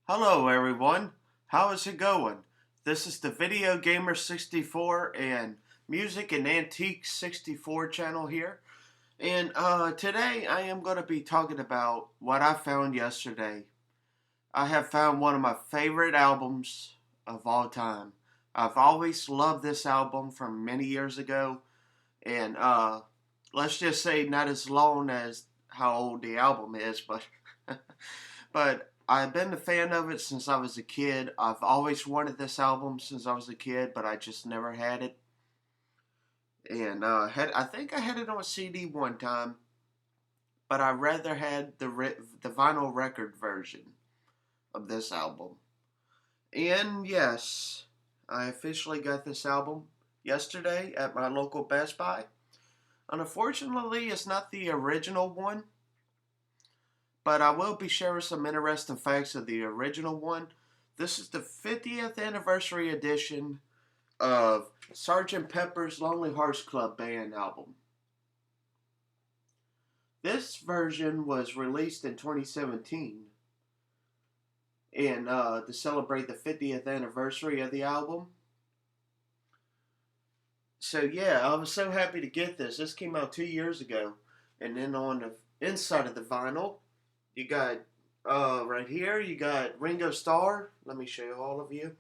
Hello everyone, how is it going? This is the Video Gamer 64 and Music and Antiques 64 channel here. And today I am going to be talking about what I found yesterday. I have found one of my favorite albums of all time. I've always loved this album from many years ago. And let's just say not as long as how old the album is, but but I've been a fan of it since I was a kid. I've always wanted this album since I was a kid, but I just never had it. And I think I had it on CD one time, but I rather had the vinyl record version of this album. And yes, I officially got this album yesterday at my local Best Buy. Unfortunately, it's not the original one, but I will be sharing some interesting facts of the original one. This is the 50th anniversary edition of Sgt. Pepper's Lonely Hearts Club Band album. This version was released in 2017 and to celebrate the 50th anniversary of the album. So yeah, I was so happy to get this. This came out 2 years ago. And then on the inside of the vinyl, you got right here, you got Ringo Starr. Let me show you all of you.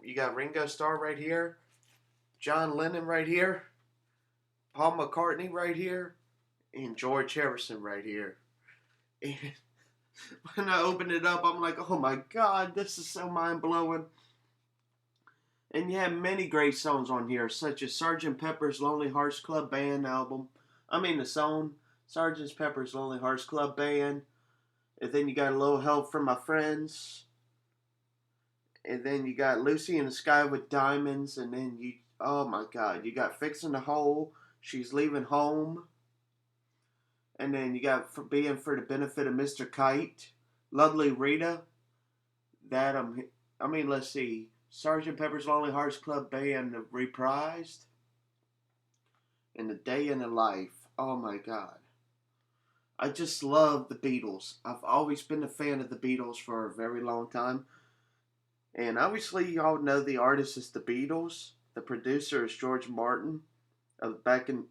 You got Ringo Starr right here, John Lennon right here, Paul McCartney right here, and George Harrison right here. And when I opened it up, I'm like, oh my God, this is so mind blowing. And you have many great songs on here, such as Sgt. Pepper's Lonely Hearts Club Band album. The song Sgt. Pepper's Lonely Hearts Club Band. And then you got A Little Help from My Friends. And then you got Lucy in the Sky with Diamonds. And then oh my God, you got Fixing the Hole, She's Leaving Home. And then you got Being for the Benefit of Mr. Kite, Lovely Rita. Let's see. Sgt. Pepper's Lonely Hearts Club Band reprised. And A Day in the Life. Oh my God. I just love the Beatles. I've always been a fan of the Beatles for a very long time. And obviously, y'all know the artist is the Beatles. The producer is George Martin.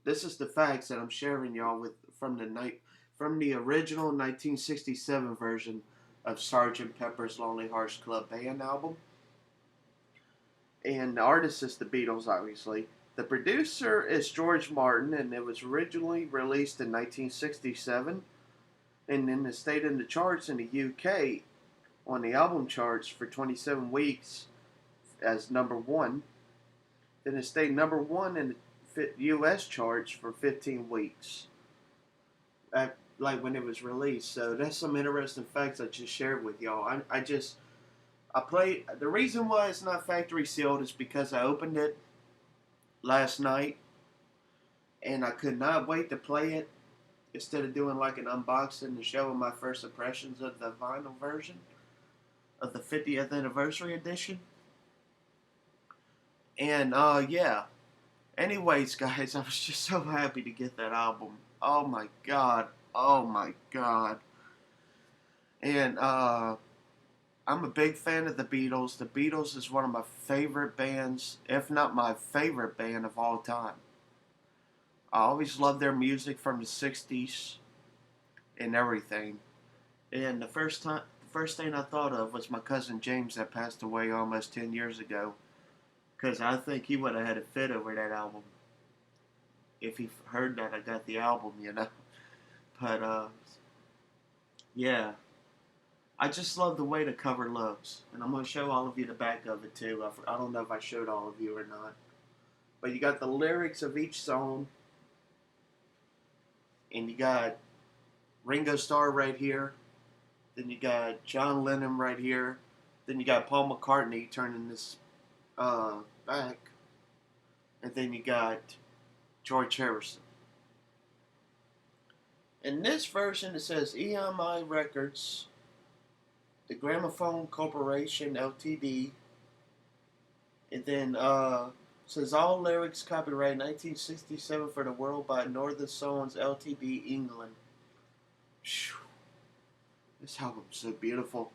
This is the facts that I'm sharing y'all with from the original 1967 version of Sgt. Pepper's Lonely Hearts Club Band album. And the artist is the Beatles, obviously. The producer is George Martin, and it was originally released in 1967, and then it stayed in the charts in the UK on the album charts for 27 weeks as number one. Then it stayed number one in the US charts for 15 weeks, like when it was released. So that's some interesting facts I just shared with y'all. The reason why it's not factory sealed is because I opened it last night and I could not wait to play it instead of doing like an unboxing and showing my first impressions of the vinyl version of the 50th anniversary edition. And yeah. Anyways, guys, I was just so happy to get that album. Oh my God. Oh my God. And I'm a big fan of the Beatles. The Beatles is one of my favorite bands, if not my favorite band of all time. I always loved their music from the 60s and everything. And the first thing I thought of was my cousin James that passed away almost 10 years ago. Because I think he would have had a fit over that album if he heard that I got the album, you know. But, yeah. I just love the way the cover looks. And I'm going to show all of you the back of it, too. I don't know if I showed all of you or not. But you got the lyrics of each song. And you got Ringo Starr right here. Then you got John Lennon right here. Then you got Paul McCartney turning this back. And then you got George Harrison. In this version, it says EMI Records, the Gramophone Corporation Ltd. And then says all lyrics copyright 1967 for the world by Northern Songs Ltd. England. Whew. This album's so beautiful.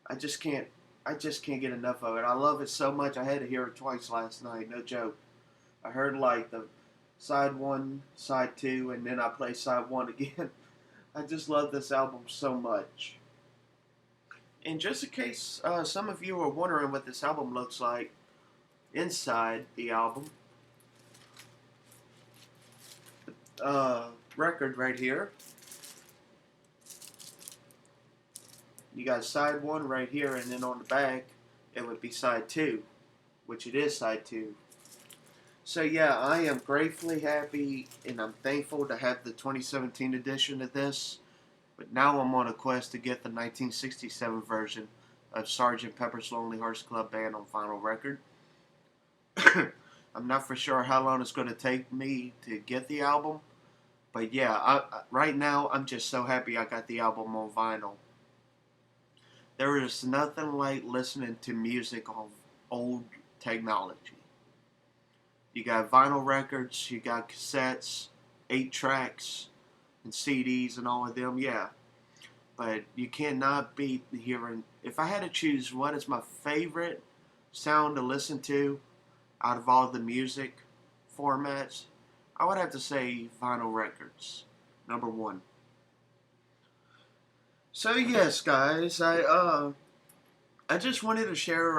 I just can't get enough of it. I love it so much. I had to hear it twice last night. No joke. I heard like the side one, side two, and then I play side one again. I just love this album so much. And just in case some of you are wondering what this album looks like inside the album, record right here. You got side one right here, and then on the back it would be side two, which it is side two. So yeah, I am gratefully happy and I'm thankful to have the 2017 edition of this. But now I'm on a quest to get the 1967 version of Sgt. Pepper's Lonely Hearts Club Band on vinyl record. I'm not for sure how long it's going to take me to get the album. But yeah, right now I'm just so happy I got the album on vinyl. There is nothing like listening to music on old technology. You got vinyl records, you got cassettes, 8 tracks, and CDs and all of them, yeah. But you cannot beat hearing. If I had to choose what is my favorite sound to listen to out of all the music formats, I would have to say vinyl records, number one. So yes, guys, I just wanted to share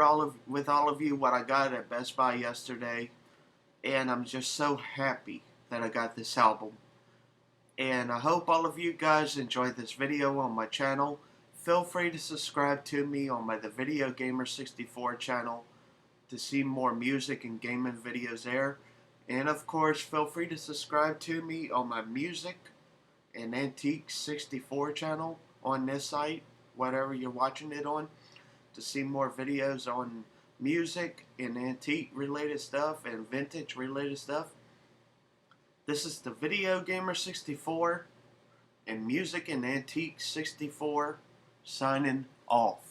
with all of you what I got at Best Buy yesterday, and I'm just so happy that I got this album. And I hope all of you guys enjoyed this video on my channel. Feel free to subscribe to me on my The Video Gamer 64 channel to see more music and gaming videos there. And of course, feel free to subscribe to me on my Music and Antique 64 channel on this site, whatever you're watching it on, to see more videos on music and antique related stuff and vintage related stuff. This is the Video Gamer 64 and Music and Antique 64 signing off.